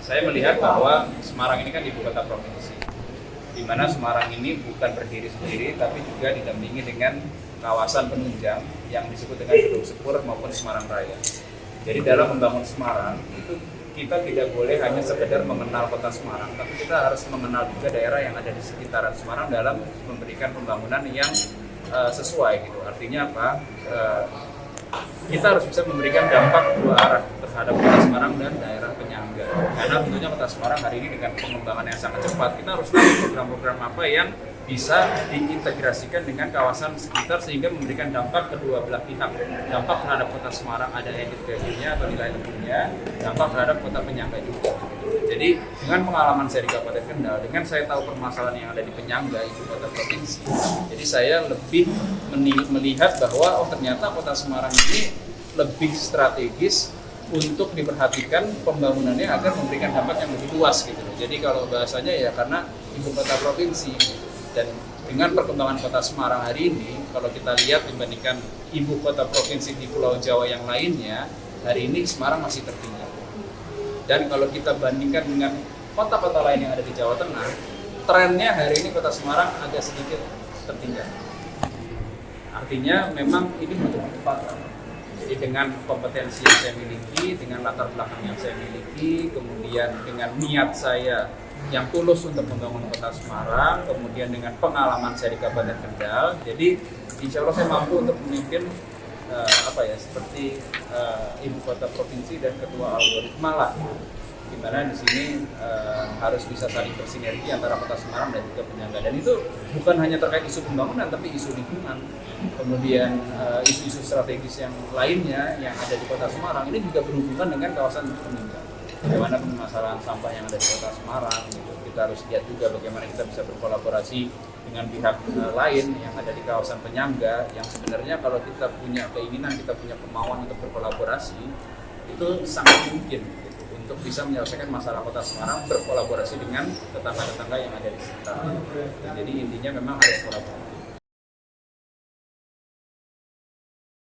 Saya melihat bahwa Semarang ini kan ibu kota provinsi, di mana Semarang ini bukan berdiri sendiri, tapi juga didampingi dengan kawasan penunjang yang disebut dengan Gedung Sepur maupun Semarang Raya. Jadi dalam membangun Semarang itu kita tidak boleh hanya sekedar mengenal kota Semarang, tapi kita harus mengenal juga daerah yang ada di sekitaran Semarang dalam memberikan pembangunan yang sesuai gitu. Artinya apa? Kita harus bisa memberikan dampak dua arah terhadap kota Semarang dan daerah penyangga. Karena tentunya kota Semarang hari ini dengan pengembangan yang sangat cepat, kita harus tahu program-program apa yang bisa diintegrasikan dengan kawasan sekitar sehingga memberikan dampak kedua belah pihak. Dampak terhadap kota Semarang ada added value-nya atau nilai lebihnya, dampak terhadap kota penyangga juga. Jadi dengan pengalaman saya di Kabupaten Kendal, dengan saya tahu permasalahan yang ada di penyangga ibu kota provinsi, jadi saya lebih melihat bahwa ternyata kota Semarang ini lebih strategis untuk diperhatikan pembangunannya agar memberikan dampak yang lebih luas gitu. Jadi kalau bahasanya ya karena ibu kota provinsi dan dengan perkembangan kota Semarang hari ini, kalau kita lihat dibandingkan ibu kota provinsi di Pulau Jawa yang lainnya, hari ini Semarang masih tertinggal. Dan kalau kita bandingkan dengan kota-kota lain yang ada di Jawa Tengah, trennya hari ini kota Semarang agak sedikit tertinggal. Artinya memang ini butuh kecepatan. Jadi dengan kompetensi yang saya miliki, dengan latar belakang yang saya miliki, kemudian dengan niat saya yang tulus untuk membangun kota Semarang, kemudian dengan pengalaman saya di Kabupaten Kendal, jadi insya Allah saya mampu untuk memimpin seperti ibu kota provinsi dan ketua algoritma lah, di mana di sini harus bisa saling bersinergi antara kota Semarang dan juga penyangga. Dan itu bukan hanya terkait isu pembangunan, tapi isu lingkungan, kemudian isu-isu strategis yang lainnya yang ada di kota Semarang ini juga berhubungan dengan kawasan penunjang. Bagaimana permasalahan sampah yang ada di kota Semarang, gitu. Kita harus lihat juga bagaimana kita bisa berkolaborasi dengan pihak lain yang ada di kawasan penyangga, yang sebenarnya kalau kita punya keinginan, kita punya kemauan untuk berkolaborasi, itu sangat mungkin gitu, untuk bisa menyelesaikan masalah kota Semarang berkolaborasi dengan tetangga-tetangga yang ada di sekitar. Jadi intinya memang harus kolaborasi.